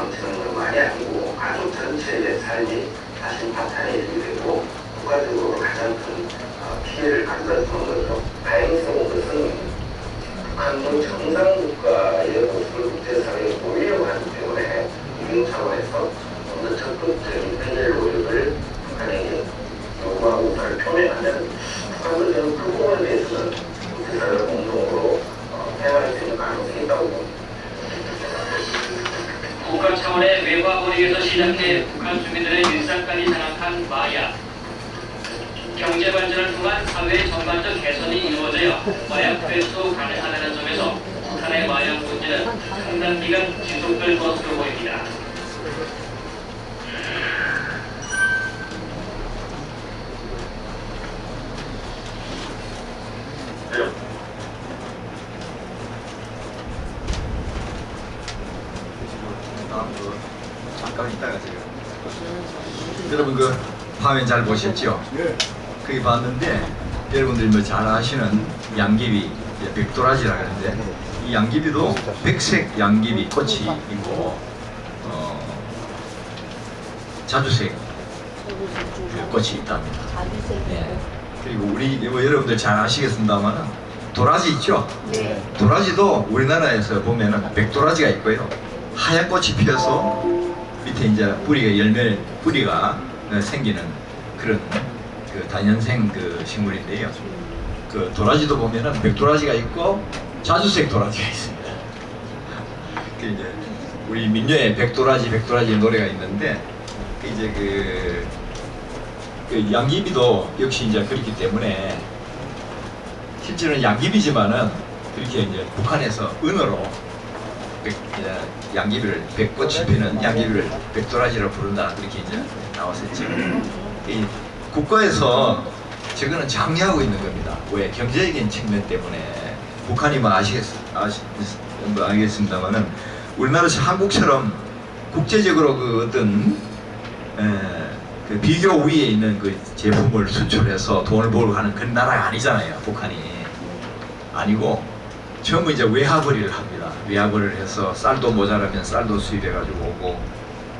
망치는 것만이 아니고 가족 전체의 삶이 사실 파탄이 되고 국가적으로 가장 큰 피해를 간다는 거죠. 다행스러운 것은 북한도 정상국가의 모습을 국제사회에 보이려고 하기 때문에 이런 차원에서 어느 적극적인 편의 노력을 북한에게 요구하고 그걸 표명하는 북한도 저는 그 부분에 대해서는 국제사회가 공동으로 해결할 수 있는 가능성이 있다고 봅니다. 국가 차원의 외화몰입에서 시작해 북한 주민들의 일상까지 장악한 마약. 경제 발전을 통한 사회의 전반적 개선이 이루어져야 마약 회수 가능하다는 점에서 북한의 마약 문제는 상당 기간 지속될 것으로 보입니다. 잠깐 있다가 지금 여러분 그 화면 잘 보셨죠? 거기 봤는데 여러분들이 뭐 잘 아시는 양귀비 백도라지라 그러는데 이 양귀비도 백색 양귀비 꽃이 있고 자주색 꽃이 있답니다. 네. 그리고 우리 뭐 여러분들 잘 아시겠습니다만은 도라지 있죠? 네. 도라지도 우리나라에서 보면은 백도라지가 있고요. 하얀 꽃이 피어서 밑에 이제 뿌리가 생기는 그런 그 다년생 그 식물인데요. 그 도라지도 보면은 백도라지가 있고 자주색 도라지가 있습니다. 그 이제 우리 민요에 백도라지 노래가 있는데 이제 그 양귀비도 역시 이제 그렇기 때문에 실제로는 양귀비지만은 그렇게 이제 북한에서 은어로 양귀비를 백꽃이 피는 양귀비를 백도라지로 부른다 그렇게 이제 나왔었죠. 이 국가에서 저거는 장려하고 있는 겁니다. 왜 경제적인 측면 때문에 북한이 뭐 알겠습니다만은 우리나라 한국처럼 국제적으로 그 어떤 그 비교 위에 있는 그 제품을 수출해서 돈을 벌고 하는 그런 나라가 아니잖아요. 북한이 아니고 전부 이제 외화벌이를 합니다. 외화벌이를 해서 쌀도 모자라면 쌀도 수입해가지고 오고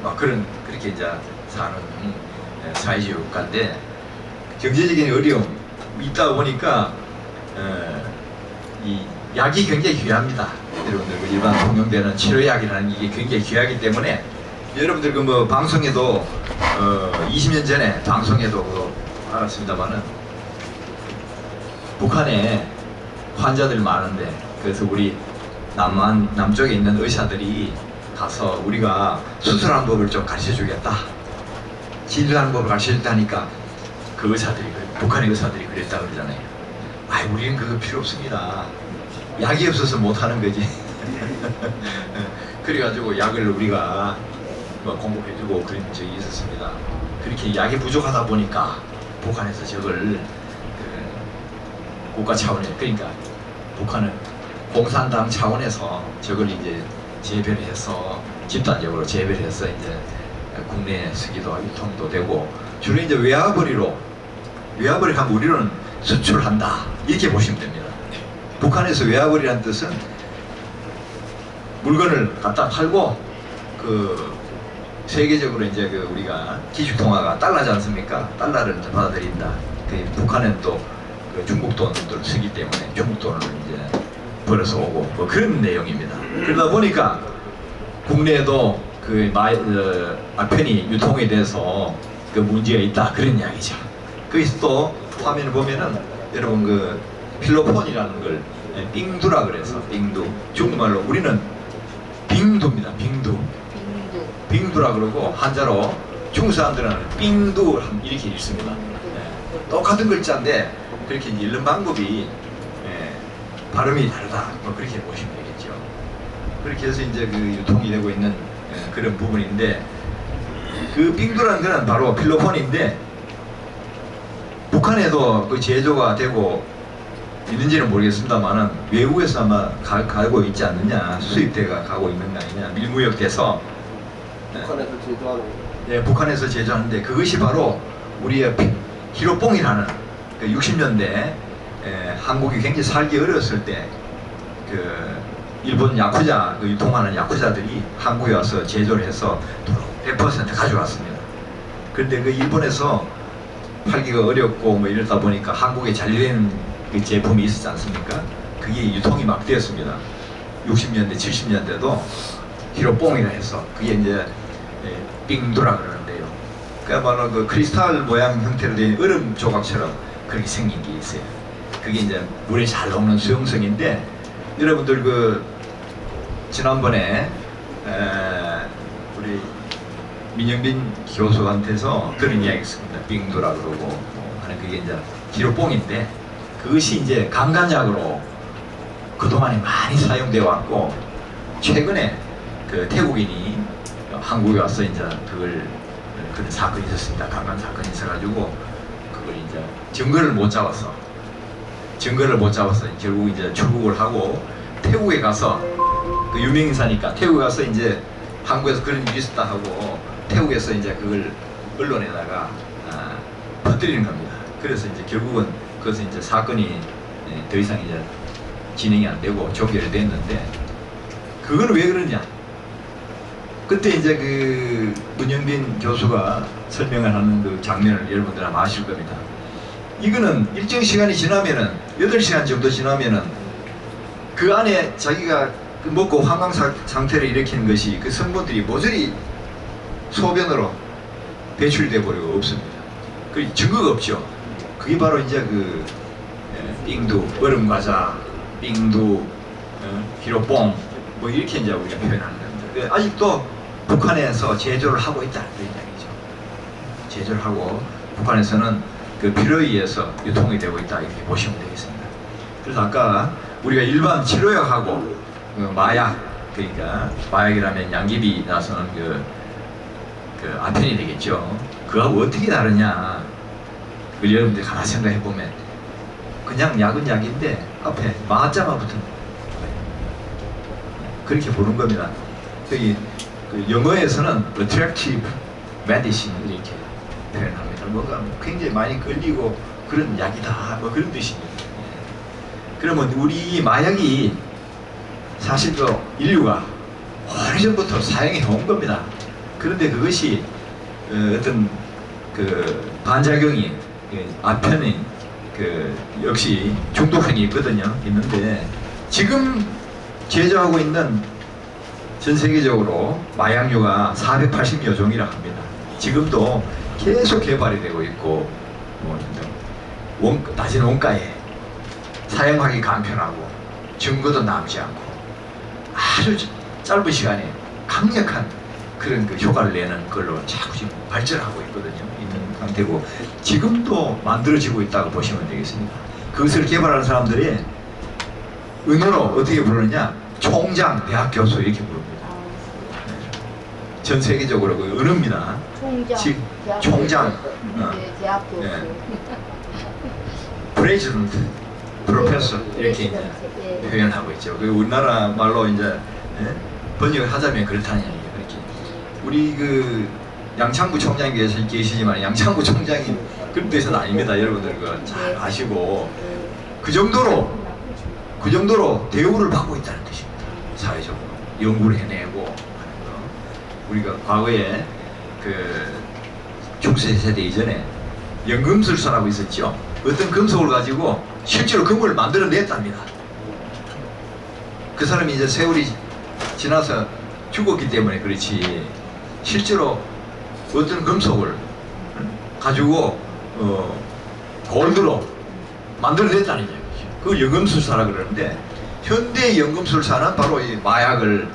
막 그렇게 이제 사는 사회주의 국가인데 경제적인 어려움이 있다 보니까 이 약이 굉장히 귀합니다. 여러분들 그 일반 통용되는 치료약이라는 이게 굉장히 귀하기 때문에 여러분들 그 뭐 방송에도 20년 전에 방송에도 알았습니다만은 북한에 환자들 많은데 그래서 우리 남쪽에 있는 의사들이 가서 우리가 수술하는 법을 좀 가르쳐 주겠다. 진료하는 법을 가르쳐 줬다니까 그 의사들이 북한의 의사들이 그랬다 그러잖아요. 아이 우리는 그거 필요 없습니다. 약이 없어서 못 하는 거지. 그래가지고 약을 우리가 뭐 공급해주고 그런 적이 있었습니다. 그렇게 약이 부족하다 보니까 북한에서 저걸 국가 차원에 그러니까 북한은 공산당 차원에서 저걸 이제 재배를 해서 집단적으로 재배를 해서 이제 국내에 쓰기도 하고 유통도 되고 주로 이제 외화벌이로 하면 우리는 수출한다 이렇게 보시면 됩니다. 북한에서 외화벌이라는 뜻은 물건을 갖다 팔고 그 세계적으로 이제 그 우리가 기축통화가 달러지 않습니까? 달러를 이제 받아들인다. 그 북한은 또 그 중국 돈을 쓰기 때문에 중국 돈을 이제 벌어서 오고 뭐 그런 내용입니다. 그러다 보니까 국내에도 그 아편이 유통에 대해서 그 문제가 있다 그런 이야기죠. 거기서 또 화면을 보면은 여러분 그 필로폰이라는 걸 빙두라 그래서 빙두 중국말로 우리는 빙두입니다. 빙두라 그러고 한자로 중국 사람들은 빙두 이렇게 읽습니다. 똑같은 글자인데 그렇게 읽는 방법이 발음이 다르다 뭐 그렇게 보시면 되겠죠. 그렇게 해서 이제 그 유통이 되고 있는 그런 부분인데 그 빙두라는 거는 바로 필로폰인데 북한에도 그 제조가 되고 있는지는 모르겠습니다만은 외국에서 아마 가고 있지 않느냐 수입대가 가고 있는 거 아니냐 밀무역돼서 북한에서 제조하는 네, 북한에서 제조하는데 그것이 바로 우리의 히로뽕이라는 그 60년대 한국이 굉장히 살기 어려웠을 때 그 일본 야쿠자 그 유통하는 야쿠자들이 한국에 와서 제조를 해서 100% 가져왔습니다. 그런데 그 일본에서 팔기가 어렵고 뭐 이러다 보니까 한국에 잘 되는 그 제품이 있었지 않습니까? 그게 유통이 막 되었습니다. 60년대, 70년대도 히로뽕이라 해서 그게 이제 빙두라 그러는데요. 그야말로 그 크리스탈 모양 형태로 된 얼음 조각처럼 그렇게 생긴 게 있어요. 그게 이제 물에 잘 녹는 수용성인데 여러분들 그 지난번에 우리 민영빈 교수한테서 들은 이야기 있습니다. 빙두라 그러고 뭐 하는 그게 이제 기로뽕인데 그것이 이제 강간약으로 그동안에 많이 사용되어 왔고 최근에 그 태국인이 한국에 와서 이제 그걸 그런 사건이 있었습니다. 강간 사건이 있어가지고 그걸 이제 증거를 못 잡아서 결국 이제 출국을 하고 태국에 가서 그 유명인사니까 태국에 가서 이제 한국에서 그런 일이 있었다 하고 태국에서 이제 그걸 언론에다가 퍼뜨리는 겁니다. 그래서 이제 결국은 그것은 이제 사건이 더 이상 이제 진행이 안 되고 조결이 됐는데 그거는 왜 그러냐? 그때 이제 그 문영빈 교수가 설명을 하는 그 장면을 여러분들 아마 아실 겁니다. 이거는 일정 시간이 지나면은 8시간 정도 지나면은 그 안에 자기가 먹고 환강 상태를 일으키는 것이 그 성분들이 모조리 소변으로 배출돼 버리고 없습니다. 그 증거가 없죠. 그게 바로 이제 그 빙두, 얼음 과자, 빙두, 기로뽕 뭐 이렇게 이제 우리가 표현하는 겁니다. 아직도 북한에서 제조를 하고 있다는 그 이야기죠. 제조를 하고 북한에서는 그 필요에 의해서 유통이 되고 있다 이렇게 보시면 되겠습니다. 그래서 아까 우리가 일반 치료약하고 그 마약, 그러니까 마약이라면 양귀비 나서는 그 아펜이 되겠죠. 그하고 어떻게 다르냐? 그 여러분들 가만히 생각해 보면 그냥 약은 약인데 앞에 마자만 붙은 그렇게 보는 겁니다. 저기 그 영어에서는 attractive medicine 이렇게 표현합니다. 뭔가 굉장히 많이 걸리고 그런 약이다 뭐 그런 뜻입니다. 그러면 우리 마약이 사실 그 인류가 오래전부터 사용해 온 겁니다. 그런데 그것이 어떤 그 반작용이 아편이 그 역시 중독성이 있는데 지금 제조하고 있는 전 세계적으로 마약류가 480여 종이라 합니다. 지금도 계속 개발이 되고 있고 낮은 원가에 사용하기 간편하고 증거도 남지 않고 아주 짧은 시간에 강력한 그런 그 효과를 내는 걸로 자꾸 지금 발전하고 있거든요. 있는 상태고 지금도 만들어지고 있다고 보시면 되겠습니다. 그것을 개발하는 사람들이 은어로 어떻게 부르느냐? 총장, 대학 교수 이렇게 부릅니다. 전 세계적으로 그 은어입니다. 총장, 대학 교수. 프레지던트, 프로페서 이렇게 이제 표현하고 있죠. 그 우리나라 말로 이제 번역을 하자면 그렇다는 얘기예요. 그렇게 우리 그 양창구 총장이 계시지만 양창구 총장이 그런 뜻은 아닙니다. 여러분들 그거 잘 아시고 그 정도로 대우를 받고 있다는 뜻입니다. 사회적으로 연구를 해내고 하는 거. 우리가 과거에 그 중세 세대 이전에 연금술사라고 있었죠. 어떤 금속을 가지고 실제로 금을 만들어냈답니다. 그 사람이 이제 세월이 지나서 죽었기 때문에 그렇지 실제로 어떤 금속을 가지고 골드로 만들어냈다는 얘기죠. 그걸 연금술사라 그러는데 현대 연금술사는 바로 이 마약을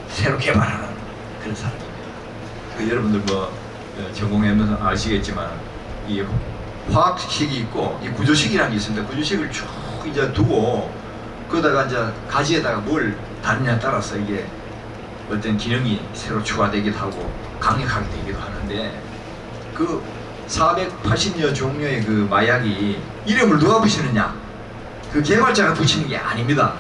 새로 개발하는 그런 사람입니다. 그 여러분들 뭐 전공하면서 아시겠지만 이 화학식이 있고 이 구조식이라는 게 있습니다. 구조식을 쭉 이제 두고 그러다가 이제 가지에다가 뭘 다느냐에 따라서 이게 어떤 기능이 새로 추가되기도 하고 강력하게 되기도 하는데 그 480여 종류의 그 마약이 이름을 누가 붙이느냐? 그 개발자가 붙이는 게 아닙니다.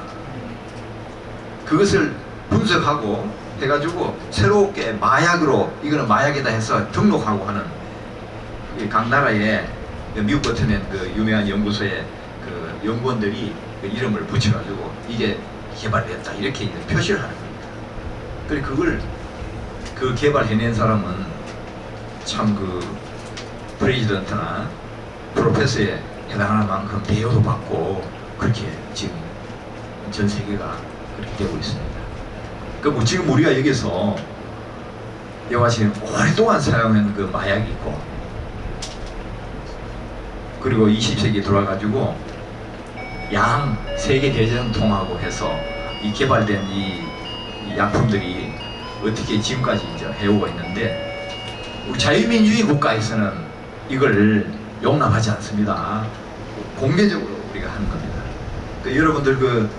그것을 분석하고 해가지고 새롭게 마약으로 이거는 마약이다 해서 등록하고 하는 각 나라의 미국 같은 그 유명한 연구소의 그 연구원들이 그 이름을 붙여가지고 이게 개발됐다 이렇게 이제 표시를 하는 겁니다. 그리고 그걸 그 개발해낸 사람은 참 그 프레지던트나 프로페서에 해당하는 만큼 대우도 받고 그렇게 지금 전 세계가 그렇게 되고 있습니다. 그 뭐 지금 우리가 여기서 여와 지금 오랫동안 사용한 그 마약이 있고 그리고 20세기에 들어와가지고 양 세계 대전 통하고 해서 이 개발된 이 약품들이 어떻게 지금까지 이제 해오고 있는데 우리 자유민주주의 국가에서는 이걸 용납하지 않습니다. 공개적으로 우리가 하는 겁니다. 그 여러분들 그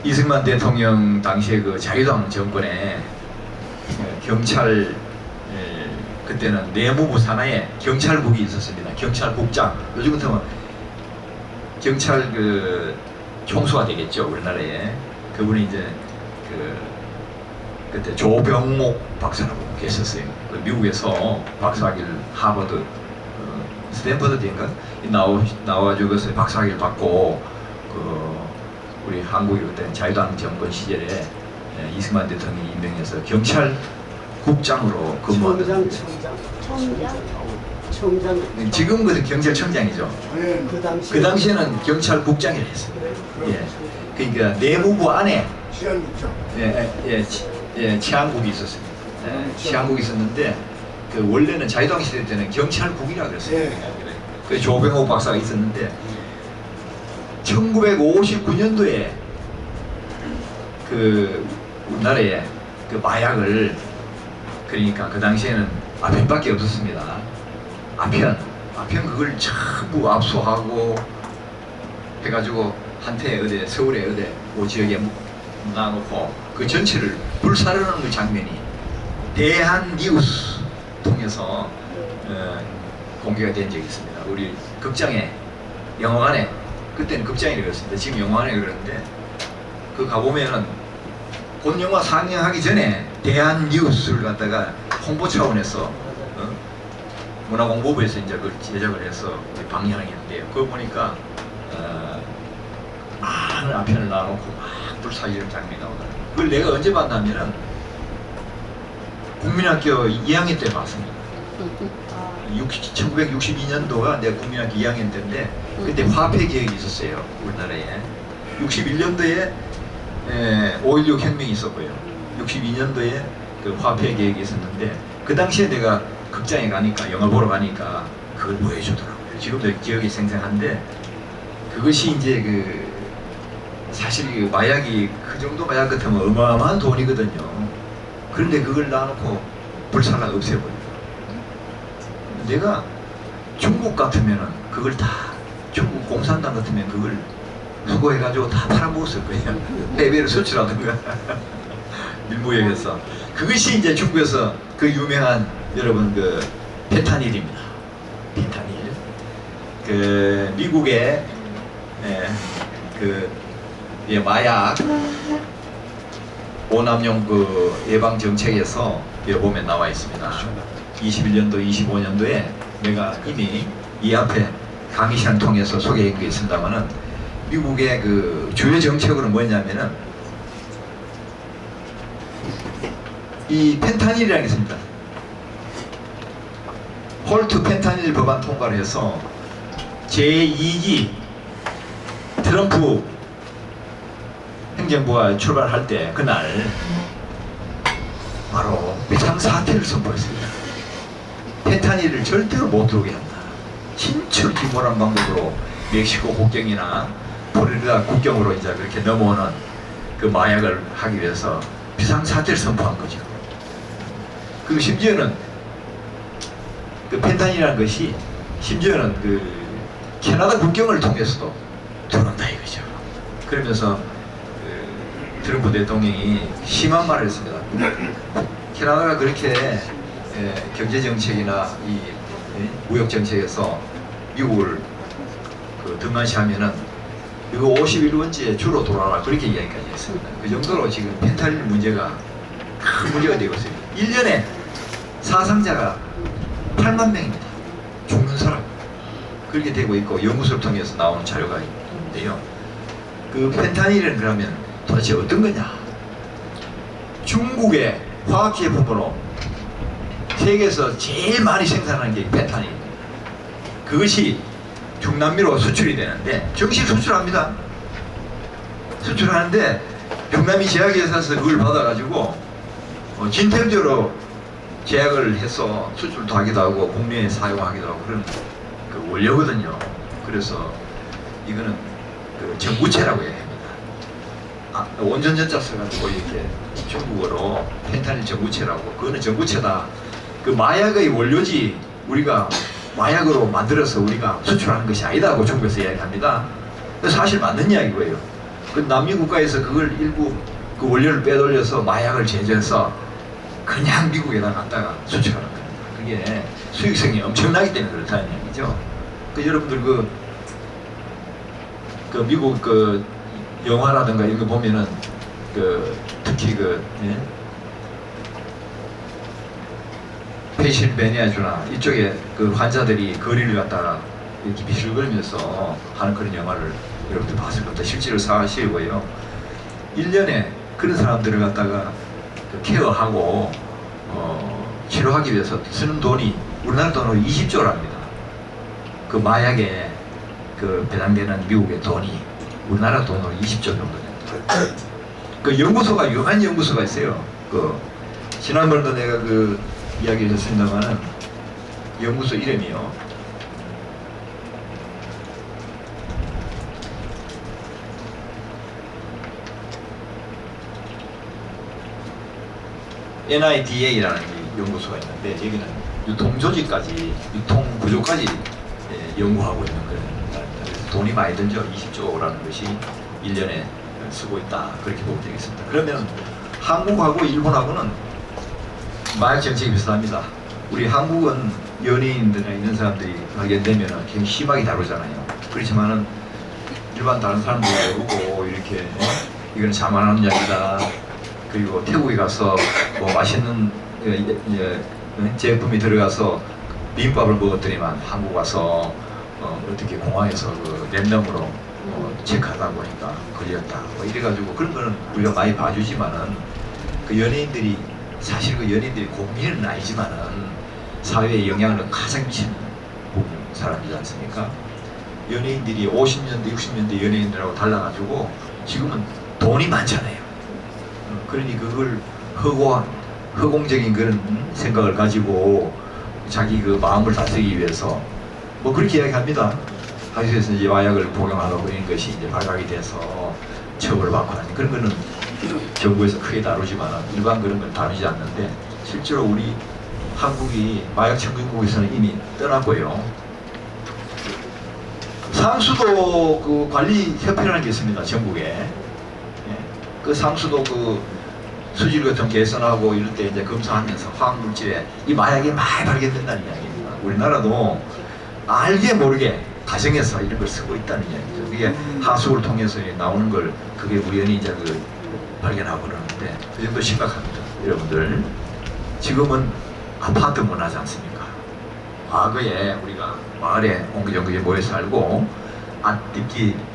이승만 대통령 당시에 그 자유당 정권에 경찰 그때는 내무부 산하에 경찰국이 있었습니다. 경찰국장 요즘 같으면 경찰 그 총수가 되겠죠 우리나라에. 그분이 이제 그때 조병목 박사라고 계셨어요. 그 미국에서 박사학위를 하버드 스탠퍼드인가 나와가지고 그래서 박사학위를 받고 그 우리 한국이 그때 자유당 정권 시절에 이승만 대통령이 임명해서 경찰국장으로 근무하던 청장 지금 그 경찰청장이죠. 그 당시에는 경찰국장이라 했습니다. 예. 그러니까 내무부 안에 치안국이 있었습니다. 치안국이 있었는데 그 원래는 자유당 시대 때는 경찰국이라 그랬어요. 그 조병호 박사가 있었는데 1959년도에 그 우리나라에 그 마약을 그러니까 그 당시에는 아펜밖에 없었습니다. 아펜 그걸 전부 압수하고 해가지고 한테 어디 서울에 어디 그 지역에 놔놓고 그 전체를 불사르는 그 장면이 대한뉴스 통해서 공개가 된 적이 있습니다. 우리 극장에 영화관에 그때는 극장이라고 그랬습니다. 지금 영화관에 그러는데 그 가보면은 본 영화 상영하기 전에 대한뉴스를 갖다가 홍보 차원에서 문화공보부에서 이제 그걸 제작을 해서 방영했는데요. 그거 보니까 많은 아편을 놔놓고 막 불사지는 장면이 나오더라고요. 그걸 내가 언제 봤냐면은 국민학교 2학년 때 봤습니다. 1962년도가 내가 국민학교 2학년 때인데 그때 화폐 개혁이 있었어요. 우리나라에. 61년도에 5.16 혁명이 있었고요. 62년도에 그 화폐 개혁이 있었는데 그 당시에 내가 극장에 가니까 영화 보러 가니까 그걸 보여주더라고요. 지금도 기억이 생생한데 그것이 이제 그 사실 그 마약이 그 정도 마약 같으면 어마어마한 돈이거든요. 그런데 그걸 놔놓고 불살라 없애버려요. 내가 중국 같으면은 그걸 다 중국 공산당 같으면 그걸 수거해가지고 다 팔아먹었을 거예요. 해외로 수출하던가 밀무역에서. 그것이 이제 중국에서 그 유명한 여러분 그 펜타닐입니다. 펜타닐. 그 미국의 마약 오남용 그 예방 정책에서 여기 보면 나와 있습니다. 21년도, 25년도에 내가 이미 이 앞에 강의 시간 통해서 소개한 게 있습니다만은 미국의 그 주요 정책으로 뭐냐면은 이 펜타닐이라는 게 있습니다. 홀트 펜타닐 법안 통과를 해서 제2기 트럼프 행정부가 출발할 때 그날 바로 비상사태를 선포했습니다. 펜타닐을 절대로 못 들어오게 한다. 신철 기모란 방법으로 멕시코 국경이나 플로리다 국경으로 이제 그렇게 넘어오는 그 마약을 하기 위해서 비상사태를 선포한 거죠. 그 심지어는 그 펜타닐이라는 것이 심지어는 그 캐나다 국경을 통해서도 들어온다 이거죠. 그러면서 그 트럼프 대통령이 심한 말을 했습니다. 캐나다가 그렇게 경제 정책이나 이 무역 정책에서 미국을 그 등한시하면은 이거 51번지에 주로 돌아라 그렇게 이야기까지 했습니다. 그 정도로 지금 펜타닐 문제가 큰 문제가 되고 있습니다. 1년에 사상자가 8만 명입니다. 죽는 사람 그렇게 되고 있고 연구소를 통해서 나오는 자료가 있는데요. 그 펜타닐은 그러면 도대체 어떤 거냐? 중국의 화학제품으로 세계에서 제일 많이 생산하는 게 펜타닐. 그것이 중남미로 수출이 되는데 정식 수출합니다. 수출하는데 중남미 제약회사에서 그걸 받아가지고 진템적으로 제약을 해서 수출도 하기도 하고 국내에 사용하기도 하고 그런 그 원료거든요. 그래서 이거는 그 전구체라고 해야 합니다. 원전전자 써가지고 이렇게 중국어로 펜타닐 전구체라고. 그거는 전구체다. 그 마약의 원료지 우리가 마약으로 만들어서 우리가 수출하는 것이 아니다고 중국에서 이야기합니다. 사실 맞는 이야기고요. 그 남미 국가에서 그걸 일부 그 원료를 빼돌려서 마약을 제조해서 그냥 미국에다 갖다가 수출하는 겁니다. 그게 수익성이 엄청나기 때문에 그렇다는 얘기죠. 그 여러분들 그 미국 그 영화라든가 이런 거 보면은 그 특히 페실베니아주나 이쪽에 그 환자들이 거리를 갖다가 이렇게 비실거리면서 하는 그런 영화를 여러분들 봤을 겁니다. 실제로 사실이고요. 1년에 그런 사람들을 갖다가 그 케어하고 치료하기 위해서 쓰는 돈이 우리나라 돈으로 20조랍니다. 그 마약에 그 배당되는 미국의 돈이 우리나라 돈으로 20조 정도 됩니다. 그 연구소가 유한 연구소가 있어요. 그 지난번에도 내가 그 이야기를 했습니다만은 연구소 이름이요. NIDA라는 연구소가 있는데 여기는 유통조직까지 유통구조까지 연구하고 있는 그런 그래서 돈이 많이 든죠. 20조라는 것이 1년에 쓰고 있다 그렇게 보면 되겠습니다. 그러면 한국하고 일본하고는 마약 정책이 비슷합니다. 우리 한국은 연예인들이나 이런 사람들이 발견되면 굉장히 심하게 다루잖아요. 그렇지만은 일반 다른 사람들이 모르고 이렇게 이건 자만하는 이야기다. 그리고 태국에 가서 뭐 맛있는 제품이 들어가서 비빔밥을 먹었더니만 한국 와서 어떻게 공항에서 그 랜덤으로 체크하다 보니까 걸렸다. 뭐 이래가지고 그런 거는 우리가 많이 봐주지만은 그 연예인들이 사실 그 연예인들이 국민은 아니지만은 사회에 영향을 가장 미치는 사람이지 않습니까? 연예인들이 50년대, 60년대 연예인들하고 달라가지고 지금은 돈이 많잖아요. 그러니 그걸 허공적인 그런 생각을 가지고 자기 그 마음을 다스리기 위해서 뭐 그렇게 이야기합니다. 하기위해서 이제 마약을 복용하고 이런 것이 이제 발각이 돼서 처벌받고 하는 그런 거는 정부에서 크게 다루지만 일반 그런 건 다루지 않는데 실제로 우리 한국이 마약 청정국에서는 이미 떠났고요. 상수도 그 관리 협회라는 게 있습니다. 전국에. 그 상수도 그 수질 같은 개선하고 이럴 때 이제 검사하면서 화학물질에 이 마약이 많이 발견된다는 이야기입니다. 우리나라도 알게 모르게 가정에서 이런 걸 쓰고 있다는 이야기죠. 그게 하수를 통해서 나오는 걸 그게 우연히 이제 그 발견하고 그러는데 그 정도 심각합니다. 여러분들 지금은 아파트 문화지 않습니까? 과거에 우리가 마을에 옹기종기 모여 살고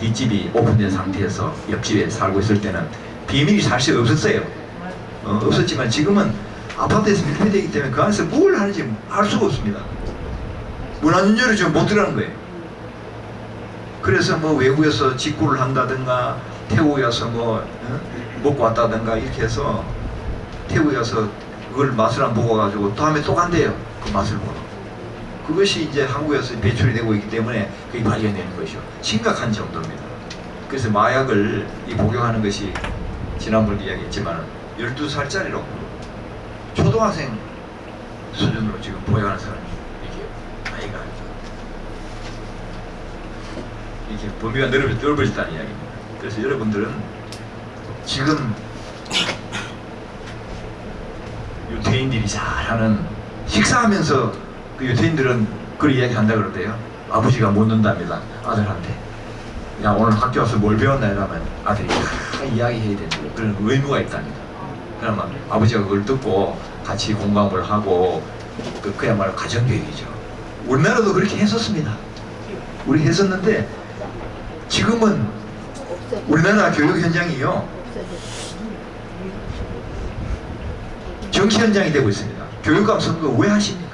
뒷집이 오픈된 상태에서 옆집에 살고 있을 때는 비밀이 사실 없었어요. 없었지만 지금은 아파트에서 밀폐되기 때문에 그 안에서 뭘 하는지 알 수가 없습니다. 문화준열이 지금 못 들어가는 거예요. 그래서 뭐 외국에서 직구를 한다든가 태국에 가서 뭐 먹고 왔다든가 이렇게 해서 태국에 가서 그걸 맛을 안 보고 가지고 다음에 또 간대요. 그 맛을 보러. 그것이 이제 한국에서 배출이 되고 있기 때문에 그게 발견되는 것이요. 심각한 정도입니다. 그래서 마약을 복용하는 것이 지난번에 이야기했지만 12살짜리로 초등학생 수준으로 지금 복용하는 사람이 이렇게 나이가 이렇게 범위가 넓어졌다는 이야기입니다. 그래서 여러분들은 지금 유태인들이 잘하는 식사하면서 그 유태인들은 그런 이야기 한다 그러대요. 아버지가 묻는답니다. 아들한테. 야 오늘 학교 와서 뭘 배웠나 이러면 아들이 다 이야기해야 되는 그런 의무가 있답니다. 그러면 아버지가 그걸 듣고 같이 공감을 하고 그야말로 가정교육이죠. 우리나라도 그렇게 했었습니다. 우리 했었는데 지금은 우리나라 교육 현장이요 정치 현장이 되고 있습니다. 교육감 선거 왜 하십니까?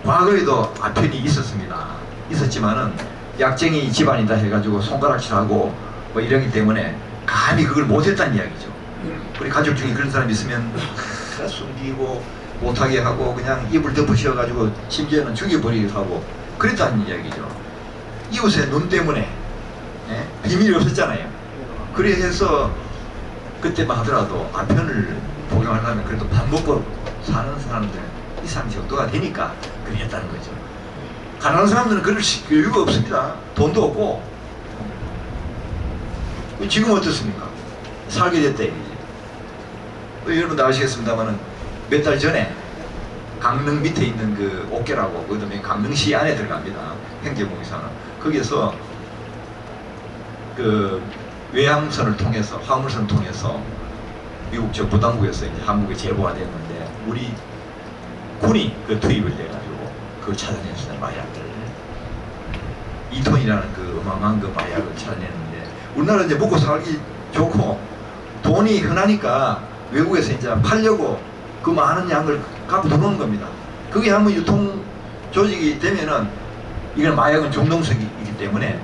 과거에도 아편이 있었지만은 약쟁이 집안이다 해가지고 손가락질하고 뭐 이러기 때문에 감히 그걸 못했다는 이야기죠. 우리 가족 중에 그런 사람이 있으면 숨기고 못하게 하고 그냥 입을 덮으셔가지고 심지어는 죽여버리기도 하고 그랬다는 이야기죠. 이웃의 눈 때문에 비밀이 없었잖아요. 그래서 그때만 하더라도 아편을 복용하려면 그래도 밥 먹고 사는 사람들 이상 정도가 되니까 그렇게 했다는 거죠. 가난한 사람들은 그럴 여유가 없습니다. 돈도 없고. 지금 어떻습니까? 살게 됐다 얘기지. 여러분도 아시겠습니다만은 몇 달 전에 강릉 밑에 있는 그 옥계라고 그다음에 강릉시 안에 들어갑니다. 행정공사는 거기에서 그 외항선을 통해서 화물선을 통해서 미국 저 부담국에서 이제 한국에 제보가 됐는데 우리 군이 그 투입을 해가지고 그걸 찾아냈어요. 마약을 2톤이라는 그 어마어마한 그 마약을 찾아냈는데 우리나라 이제 먹고 살기 좋고 돈이 흔하니까 외국에서 이제 팔려고 그 많은 양을 갖고 들어오는 겁니다. 그게 한번 유통 조직이 되면은 이건 마약은 중독성이기 때문에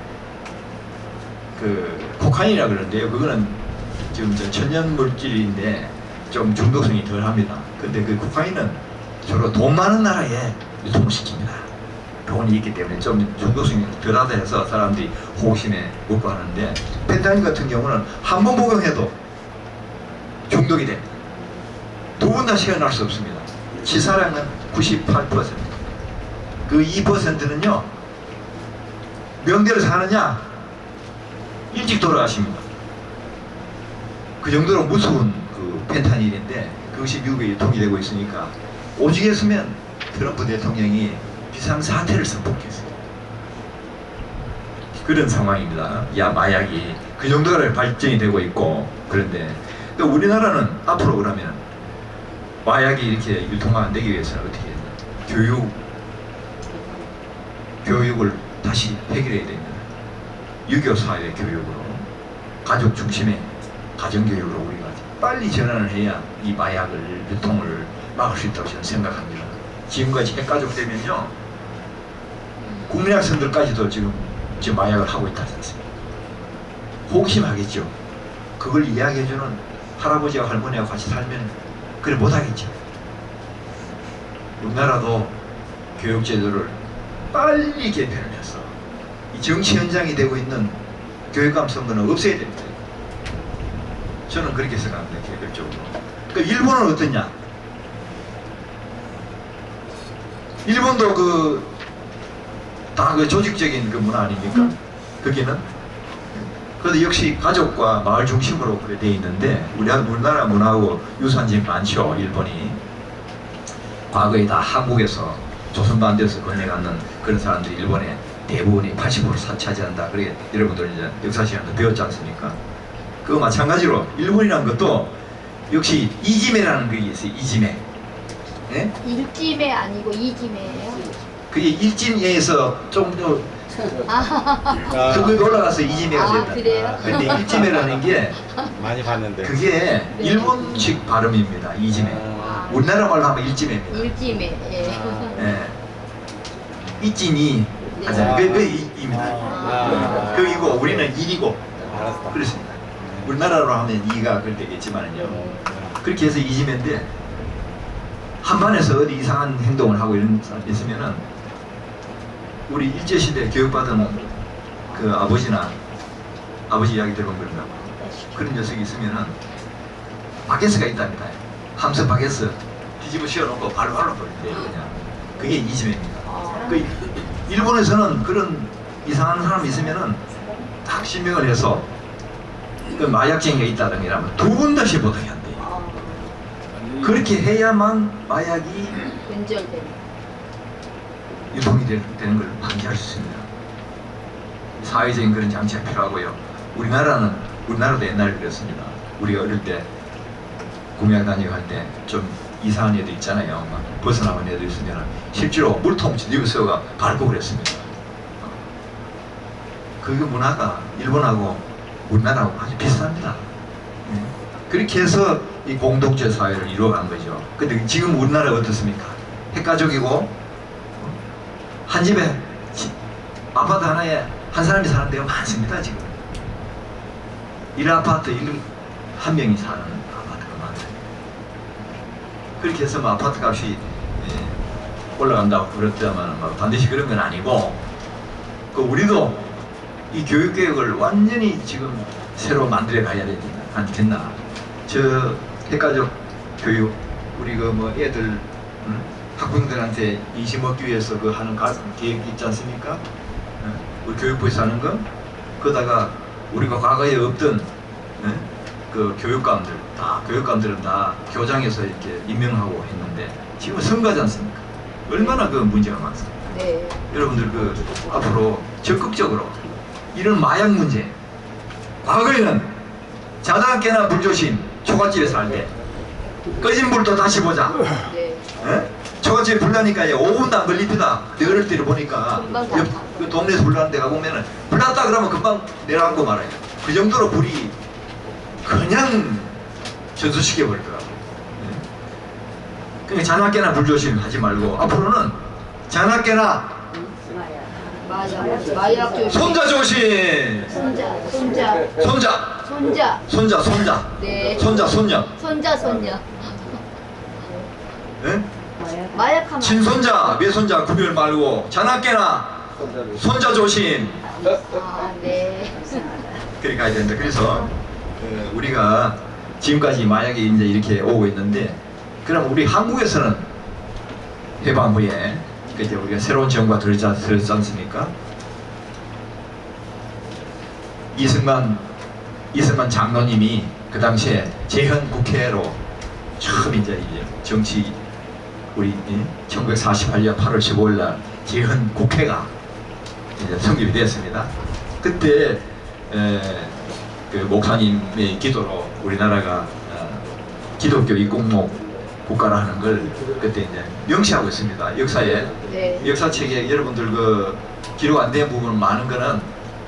그 코카인이라 그러는데요. 그거는 지금 저 천연 물질인데 좀 중독성이 덜합니다. 근데 그 코카인은 주로 돈 많은 나라에 유통시킵니다. 돈이 있기 때문에 좀 중독성이 덜하다 해서 사람들이 호기심에 먹고 하는데 펜타닐 같은 경우는 한 번 복용해도 중독이 됩니다. 두 번 다시 날 수 없습니다. 치사량은 98%. 그 2%는요 명대로 사느냐 일찍 돌아가십니다. 그 정도로 무서운 그 펜타닐인데 그것이 미국에 유통이 되고 있으니까 오직 했으면 트럼프 대통령이 비상사태를 선포했어요. 그런 상황입니다. 야 마약이 그 정도로 발전이 되고 있고 그런데 또 우리나라는 앞으로 그러면 마약이 이렇게 유통가 안 되기 위해서는 어떻게 했나? 교육을 다시 해결해야 됩니다. 유교 사회 교육으로 가족 중심의 가정교육으로 우리가 빨리 전환을 해야 이 마약을 유통을 막을 수 있다고 저는 생각합니다. 지금까지 핵가족되면요 국민학생들까지도 지금 마약을 하고 있다지 않습니까? 호기심하겠죠. 그걸 이야기해주는 할아버지와 할머니와 같이 살면 그래 못하겠죠. 우리나라도 교육제도를 빨리 개편을 해서 이 정치 현장이 되고 있는 교육감 선거는 없애야 됩니다. 저는 그렇게 생각합니다. 개별적으로. 그러니까 일본은 어떠냐? 일본도 다 그 조직적인 그 문화 아닙니까? 거기는. 그런데 역시 가족과 마을 중심으로 그래 돼 있는데 우리나라 문화하고 유산점이 많죠. 일본이. 과거에 다 한국에서 조선반도에서 건너가는 그런 사람들이 일본에 대부분이 80% 차지한다. 그게 여러분들 이제 역사 시간에 배웠지 않습니까? 그거 마찬가지로 일본이라는 것도 역시 이지메라는 게 있어요. 이지메. 네? 일찜에 아니고 이찜에예요. 그게 일진에서 좀더 그거에 올라가서 이지메가 됐다. 그래요? 근데 일지메라는 게 많이 봤는데. 그게 일본식 발음입니다. 이지메. 우리나라 말로 하면 일지메입니다. 일찜에. 예. 예. 이찜이 하잖아요. 그게 이입니다. 그이고 우리는 일이고 알았어. 그렇습니다. 우리나라로 하면 이가 그럴 때겠지만요. 그렇게 해서 이지메인데 한반에서 어디 이상한 행동을 하고 이런 사람 있으면은 우리 일제시대 교육받은 그 아버지 이야기 들어본 겁니다. 그런 녀석이 있으면은 바게스가 있답니다. 함선 바게스 뒤집어 씌워놓고 발로 버린대요. 그냥 그게 이지메입니다. 그 일본에서는 그런 이상한 사람이 있으면은 딱 실명을 해서 그 마약쟁이가 있다든가 이러면 두 번 다시 보도록 한대요. 그렇게 해야만 마약이 근절됩니다. 유통이 되는 걸 방지할 수 있습니다. 사회적인 그런 장치가 필요하고요. 우리나라도 옛날에 그랬습니다. 우리가 어릴 때 공약 다니고 할 때 좀 이상한 애들 있잖아요. 막 벗어나온 애들 있으면 실제로 물통 뒤집어 세워가 밟고 그랬습니다. 그 문화가 일본하고 우리나라하고 아주 비슷합니다. 예. 그렇게 해서 이 공동체 사회를 이루어간 거죠. 근데 지금 우리나라가 어떻습니까? 핵가족이고 한 집에 아파트 하나에 한 사람이 사는 데가 많습니다. 지금 1아파트 한 명이 사는 아파트가 많습니다. 그렇게 해서 뭐 아파트 값이 올라간다고 그랬다만 뭐 반드시 그런 건 아니고, 그 우리도 이 교육개혁을 완전히 지금 새로 만들어 가야 되지 않겠나. 저 핵가족 교육, 우리 그 뭐 애들 학부형들한테 인식 먹기 위해서 그 하는 계획 있지 않습니까? 우리 교육부에서 하는 거, 그러다가 우리가 과거에 없던 그 교육감들은 다 교장에서 이렇게 임명하고 했는데 지금 선거하지 않습니까? 얼마나 그 문제가 많습니까? 네. 여러분들 그 앞으로 적극적으로 이런 마약 문제, 과거에는 자다 깨나 불조심, 초가집에서 할 때 꺼진 불도 다시 보자. 네. 초가집에 불 나니까 5분도 안 걸립니다. 내 어릴 때 보니까 금방 다 그 동네에서 불 나는 데 가보면은 불 났다 그러면 금방 내려앉고 말아요. 그 정도로 불이 그냥 전수시켜 버리더라고요. 그러니까 자나 깨나 불조심 하지 말고 앞으로는 자나 깨나 마약 조심. 손자 조심. 손자. 네. 손녀. 손자. 예? 마약하면 친손자, 외손자 구별 말고 자나 깨나 손자 조심. 아, 네. 그렇게 가야 된다. 그래서 우리가 지금까지 마약이 이제 이렇게 오고 있는데, 그럼 우리 한국에서는 해방 후에 이제 우리가 새로운 정부가 들었지 않습니까? 이승만 장로님이 그 당시에 재현 국회로 처음 이제 정치 우리 1948년 8월 15일 날 재헌 국회가 이제 성립이 되었습니다. 그때 그 목사님의 기도로 우리나라가 기독교 입국목 국가라는 걸 그때 이제 명시하고 있습니다. 역사에. 네. 역사책에 여러분들 그 기록 안 된 부분 많은 거는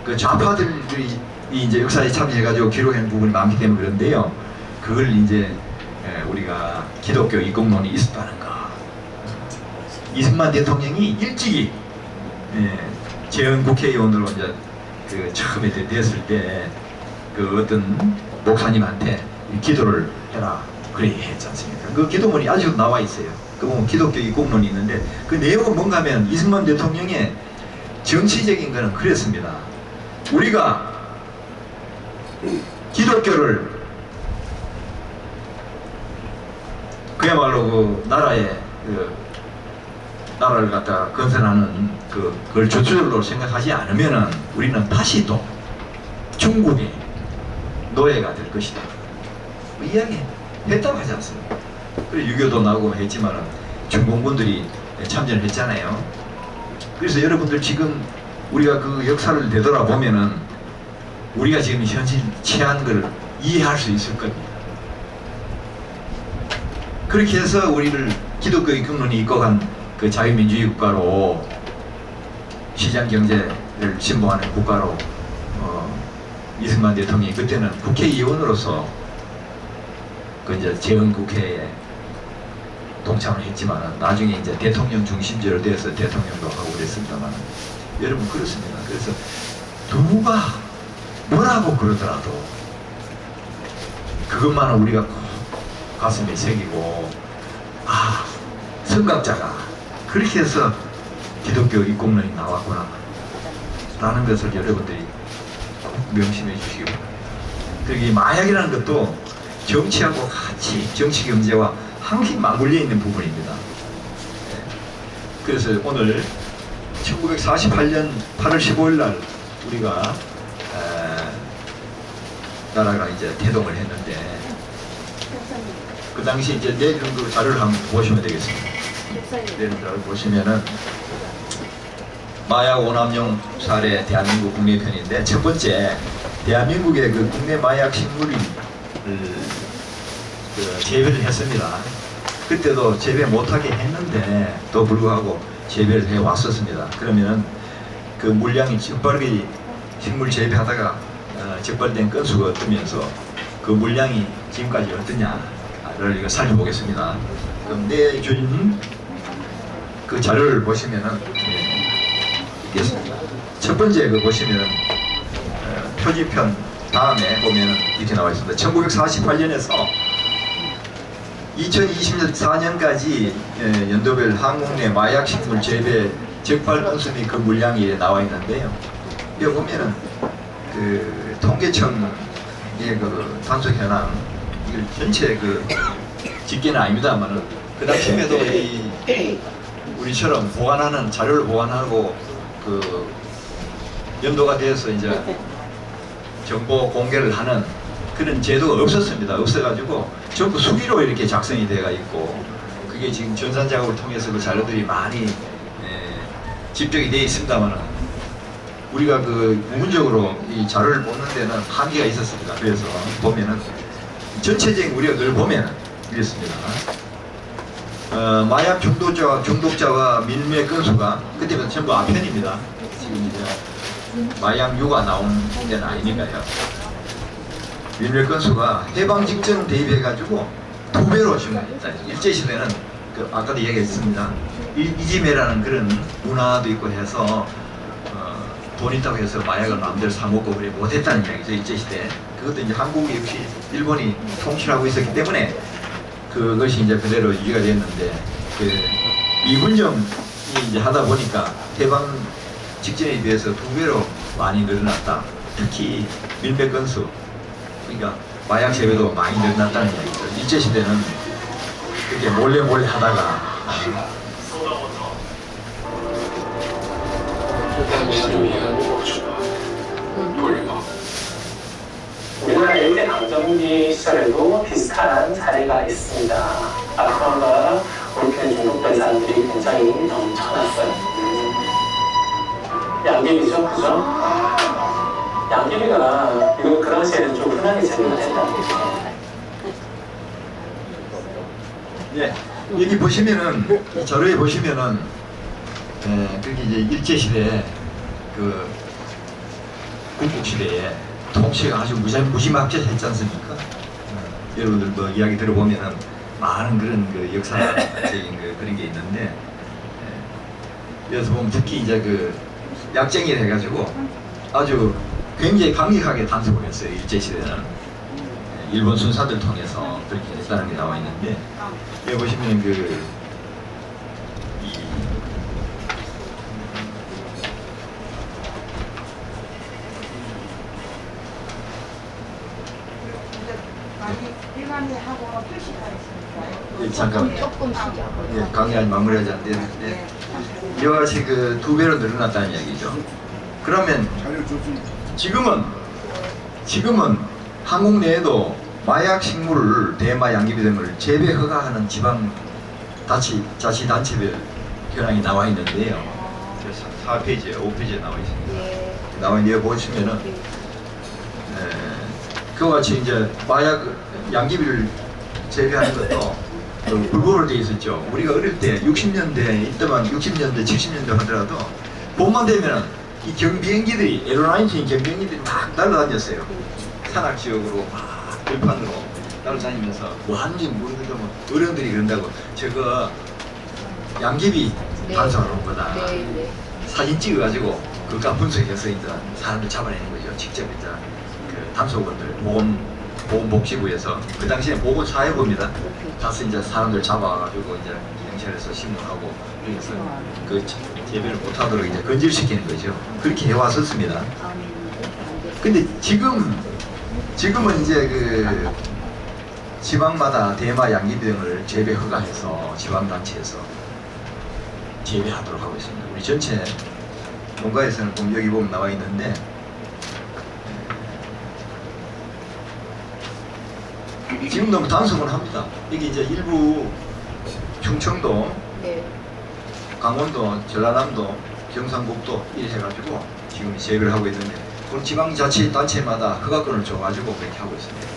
그 좌파들이 이제 역사에 참여해가지고 기록한 부분이 많기 때문에 그런데요. 그걸 이제 우리가 기독교 입국론이 있었다는 거. 이승만 대통령이 일찍이 재헌 국회의원으로 이제 그 처음에 됐을 때 그 어떤 목사님한테 기도를 해라 그래 했지 않습니까? 그 기도문이 아직도 나와 있어요. 그 보면 기독교 입국론이 있는데 그 내용은 뭔가 하면 이승만 대통령의 정치적인 거는 그랬습니다. 우리가 기독교를 그야말로 그 나라의 나라를 갖다가 건설하는 그걸 주체적으로 생각하지 않으면은 우리는 다시 또 중국의 노예가 될 것이다. 뭐 이야기 했다고 하지 않습니까? 그리고 유교도 나오고 했지만은 중공군들이 참전을 했잖아요. 그래서 여러분들 지금 우리가 그 역사를 되돌아보면은 우리가 지금 현실 취한 걸 이해할 수 있을 겁니다. 그렇게 해서 우리를 기독교 입국론이 이끌어간 그 자유민주주의 국가로 시장 경제를 신봉하는 국가로 이승만 대통령이 그때는 국회의원으로서 그 이제 재헌 국회에 동참을 했지만 나중에 이제 대통령 중심제로 되어서 대통령도 하고 그랬습니다만 여러분 그렇습니다. 그래서 누가 뭐라고 그러더라도 그것만은 우리가 꼭 가슴에 새기고 선각자가 그렇게 해서 기독교 입국론이 나왔구나 라는 것을 여러분들이 꼭 명심해 주시기 바랍니다. 그리고 이 마약이라는 것도 정치하고 같이 정치 경제와 항상 맞물려 있는 부분입니다. 그래서 오늘 1948년 8월 15일 날 우리가 나라가 이제 태동을 했는데 그 당시 이제 내리는 그 자료를 한번 보시면 되겠습니다. 내리는 자료를 보시면은 마약 오남용 사례 대한민국 국내편인데 첫 번째 대한민국의 그 국내 마약 식물을 재배를 했습니다. 그때도 재배 못하게 했는데 또 불구하고 재배를 해 왔었습니다. 그러면은 그 물량이 빠르게 식물 재배하다가 적발된 건수가 뜨면서 그 물량이 지금까지 어떠냐를 이거 살펴보겠습니다. 그럼 내준 그 자료를 보시면은 있겠습니다. 첫 번째 그 보시면은 표지편 다음에 보면은 이렇게 나와 있습니다. 1948년에서 2024년까지 연도별 한국 내 마약 식물 재배 적발 건수 및 그 물량이 나와 있는데요. 여기 보면은 그 통계청의 그 단속 현황 이걸 전체 그 집계는 아닙니다만은 그 당시에도 이 우리처럼 보관하는 자료를 보관하고 그 연도가 돼서 이제 정보 공개를 하는 그런 제도가 없었습니다. 없어가지고 전부 수기로 이렇게 작성이 되어 있고 그게 지금 전산 작업을 통해서 그 자료들이 많이 집적이 되어 있습니다만은 우리가 그 부분적으로 이 자료를 뽑는 데는 한계가 있었습니다. 그래서 보면은 전체적인 우리가 늘 보면은 이렇습니다. 마약 중독자와 밀매 건수가 그때부터 전부 아편입니다. 지금 이제 마약 유가 나온 데는 아니니까요. 밀매 건수가 해방 직전 대비해가지고 2배로 증가했다. 일제시대는 그 아까도 얘기했습니다. 이지매라는 그런 문화도 있고 해서 돈 있다고 해서 마약을 마음대로 사먹고 그래 못했다는 이야기죠. 일제시대. 그것도 이제 한국이 역시 일본이 통치하고 있었기 때문에 그것이 이제 그대로 유지가 됐는데 그 미군정이 이제 하다 보니까 해방 직전에 비해서 2배로 많이 늘어났다. 특히 밀매 건수, 그러니까 마약 재배도 많이 늘어났다는 이야기죠. 일제시대는 이렇게 몰래 하다가 우리나라 일제강점기 시절에도 비슷한 사례가 있습니다. 아크론과 올펜 중독된 사람들이 굉장히 넘쳐났어요. 양귀비죠, 그죠? 양귀비가 이거 그 당시에는 좀 흔하게 재배가 됐다. 예, 여기 보시면은 이 자료에 보시면은 그게 이제 일제 시대 그 군국 시대에 통치가 아주 무지막지했지 않습니까? 여러분들 뭐 이야기 들어보면은 많은 그런 그 역사적인 그런 게 있는데 여기서 보면 특히 이제 그 약쟁이를 해가지고 아주 굉장히 강력하게 단속을 했어요. 일제 시대는 일본 순사들 통해서 그렇게 했다는 게 나와 있는데 여기 보시면 일반인하고 표시가 있습니다. 잠깐만요. 조금씩이요. 예, 강의 마무리하지 않는데 이와 같이 그 2배로 늘어났다는 얘기죠. 그러면 지금은 한국 내에도 마약 식물을 대마 양귀비 등을 재배 허가하는 지방 자치단체별 현황이 나와 있는데요. 4페이지에 5페이지에 나와 있습니다. 네. 나와 있는데 보시면은 그와 같이 이제 마약 양귀비를 재배하는 것도 불법으로 되어 있었죠. 우리가 어릴 때 60년대에 있더만 60년대 70년대 하더라도 봄만 되면 이 경비행기들이 에로라인팅 경비행기들이 막 날아다녔어요. 산악 지역으로 막 들판으로 날아다니면서 뭐 하는지 모르는데 뭐 어른들이 그런다고 저거 양귀비 네. 단속을 온 거다. 네. 사진 찍어가지고 그가 분석해서 이제 사람들 잡아내는 거죠. 직접 이제 그 단속원들 보건복지부에서 그 당시에 보건사회부입니다. 가서 이제 사람들 잡아가지고 이제 경찰에서 신문하고 그래서 그 재배를 못하도록 이제 건질시키는 거죠. 그렇게 해왔었습니다. 근데 지금은 이제 그 지방마다 대마 양귀비 등을 재배 허가해서 지방단체에서 재배하도록 하고 있습니다. 우리 전체 농가에서는 보면 여기 보면 나와 있는데 지금도 단속은 합니다. 여기 이제 일부 충청도, 네. 강원도, 전라남도, 경상북도 이렇게 해가지고 지금 재배를 하고 있는데 그런 지방자치단체마다 허가권을 줘가지고 그렇게 하고 있습니다.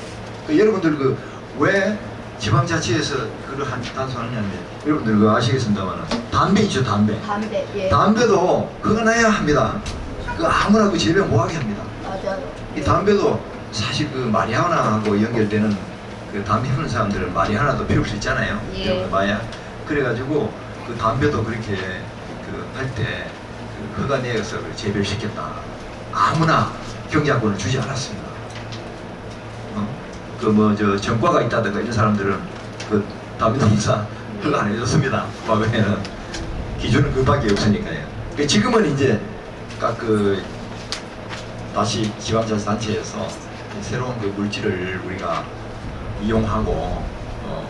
여러분들 왜 지방자치에서 그걸 단속하느냐면 여러분들 아시겠습니다만 담배 있죠, 담배. 담배. 예. 담배도 허가나야 합니다. 그 아무나 그 재배 못하게 합니다. 맞아요. 이 담배도 사실 그 마리화나하고 연결되는 그 담배 피우는 사람들은 마리화나도 피울 수 있잖아요. 예. 마약. 그래가지고 그 담배도 그렇게 그 할 때 그 허가 내에서 재배를 시켰다. 아무나 경작권을 주지 않았습니다. 그 뭐 저 전과가 있다든가 이런 사람들은 그 담배 농사 허가 안 해줬습니다. 과거에는 기준은 그밖에 없으니까요. 지금은 이제 각 그 다시 지방자치단체에서 새로운 그 물질을 우리가 이용하고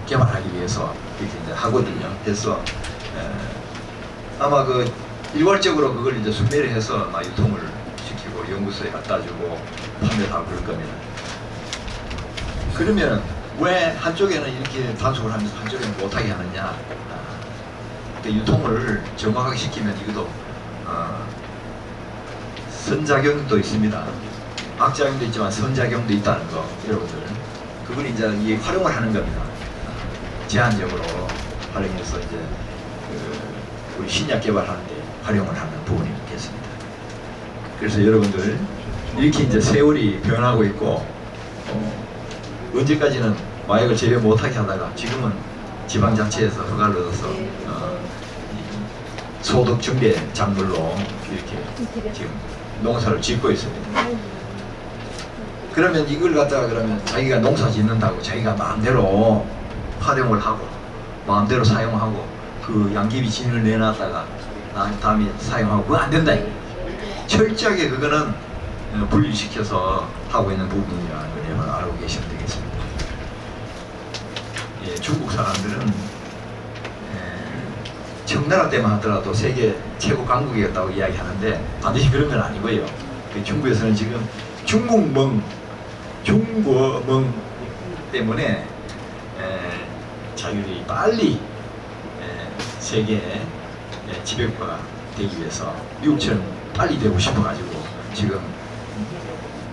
개발하기 위해서 이렇게 이제 하거든요. 그래서 아마 그 일괄적으로 그걸 이제 순매를 해서 막 유통을 시키고 연구소에 갖다 주고 판매를 하고 그럴 겁니다. 그러면 왜 한쪽에는 이렇게 단속을 하면서 한쪽에는 못하게 하느냐? 유통을 정확하게 시키면 이것도 선작용도 있습니다. 악작용도 있지만 선작용도 있다는 거, 여러분들. 그걸 이제 이 활용을 하는 겁니다. 제한적으로 활용해서 이제 그 우리 신약 개발하는데 활용을 하는 부분이 있겠습니다. 그래서 여러분들 이렇게 이제 세월이 변하고 있고 언제까지는 마약을 재배 못하게 하다가 지금은 지방자치에서 허가를 얻어서 소득 중개 작물로 이렇게 지금 농사를 짓고 있습니다. 그러면 이걸 갖다가 그러면 자기가 농사 짓는다고 자기가 마음대로 활용을 하고 마음대로 사용하고 그 양귀비 진을 내놨다가 다음에 사용하고 그거 안 된다. 철저하게 그거는 분리시켜서 하고 있는 부분이라는 걸 여러분 알고 계시면 되겠습니다. 예, 중국 사람들은 청나라 때만 하더라도 세계 최고 강국이었다고 이야기하는데 반드시 그런 건 아니고요. 중국에서는 지금 중국멍 때문에 자율이 빨리 세계 지배국가가 되기 위해서 미국처럼 빨리 되고 싶어가지고 지금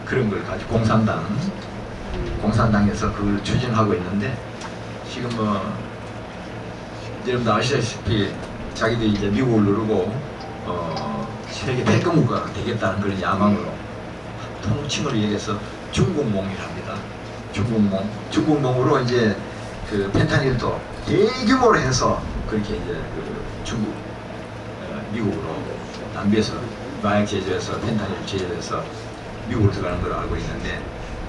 그런 걸 가지고 공산당에서 그걸 추진하고 있는데 지금 뭐 여러분들 아시다시피 자기들이 이제 미국을 누르고 세계 패권 국가가 되겠다는 그런 야망으로 통칭을 얘기해서 중국몽이랍니다. 중국몽으로 이제 그 펜타닐도 대규모로 해서 그렇게 이제 그 중국 미국으로 남비에서 마약 제조해서 펜타닐 제조해서 미국으로 들어가는 걸 알고 있는데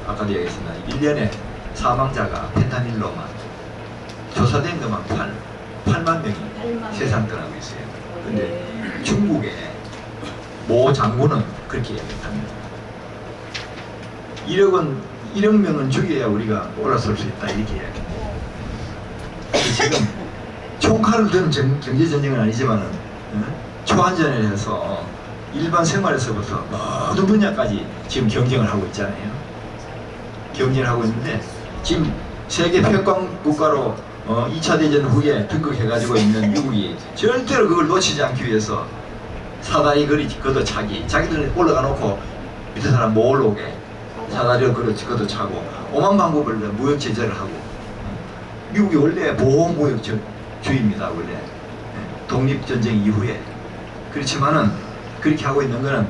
아까도 얘기했습니다. 1년에 사망자가 펜타닐로만 조사된 것만 8만 명이 세상 떠나고 있어요. 근데 중국의 모 장군은 그렇게 얘기합니다. 1억 명은 죽여야 우리가 올라설 수 있다 이렇게 이야기합니다. 지금 총칼을 든 경제전쟁은 아니지만은 초안전을 해서 일반 생활에서부터 모든 분야까지 지금 경쟁을 하고 있잖아요. 경쟁을 하고 있는데 지금 세계 패권 국가로 2차 대전 후에 등극해가지고 있는 미국이 절대로 그걸 놓치지 않기 위해서 사다리 거리 걷어차기 자기들은 올라가 놓고 밑에 사람 못 올라오게 사다리를 걷어차고 오만 방법을 무역 제재를 하고 미국이 원래 보호무역주의입니다. 원래 독립전쟁 이후에 그렇지만은 그렇게 하고 있는 거는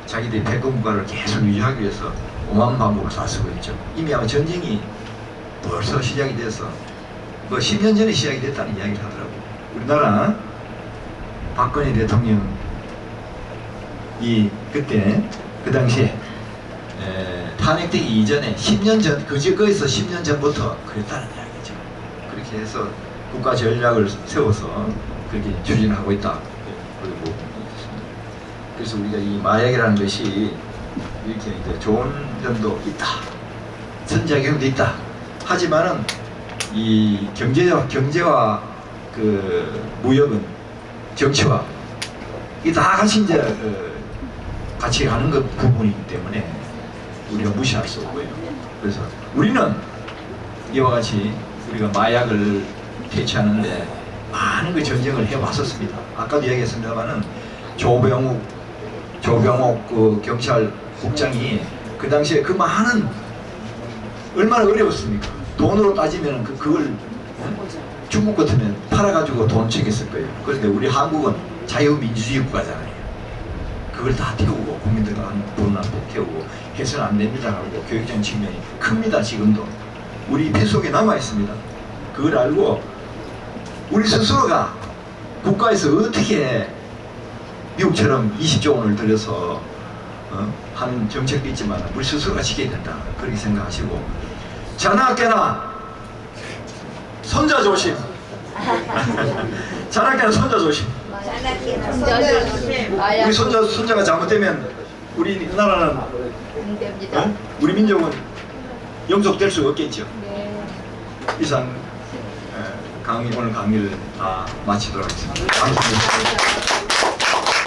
자기들이 패권국가를 계속 유지하기 위해서 오만 방법을 다 쓰고 있죠. 이미 아마 전쟁이 벌써 시작이 돼서 뭐 10년 전에 시작이 됐다는 이야기를 하더라고요. 우리나라 박근혜 대통령이 그때 그 당시에 탄핵되기 이전에 10년 전 거기서 10년 전부터 그랬다는 이야기죠. 그렇게 해서 국가 전략을 세워서 그렇게 추진하고 있다. 그리고 그래서 우리가 이 마약이라는 것이 이렇게 이제 좋은 점도 있다, 선작용도 있다. 하지만은 이 경제와 그 무역은 정치와 이 다 같이 이제 같이 가는 것 부분이기 때문에 우리가 무시할 수 없고요. 그래서 우리는 이와 같이 우리가 마약을 퇴치하는데 많은 그 전쟁을 해왔었습니다. 아까도 얘기했습니다만은 조병옥 그 경찰국장이 그 당시에 그 많은 얼마나 어려웠습니까? 돈으로 따지면 그걸 중국 같으면 팔아가지고 돈 챙겼을 거예요. 그런데 우리 한국은 자유민주주의 국가잖아요. 그걸 다 태우고 국민들 분 앞에 태우고 해서는 안 됩니다 하고 교육적인 측면이 큽니다. 지금도 우리 배 속에 남아 있습니다. 그걸 알고 우리 스스로가 국가에서 어떻게 미국처럼 20조 원을 들여서 하는 정책도 있지만 우리 스스로가 지켜야 된다 그렇게 생각하시고 자나깨나 손자 조심. 자나깨나 손자 조심. 우리 손자가 잘못되면 우리 나라는 안 됩니다. 우리 민족은 영속될 수 없겠죠. 네. 이상 오늘 강의를 다 마치도록 하겠습니다. 감사합니다.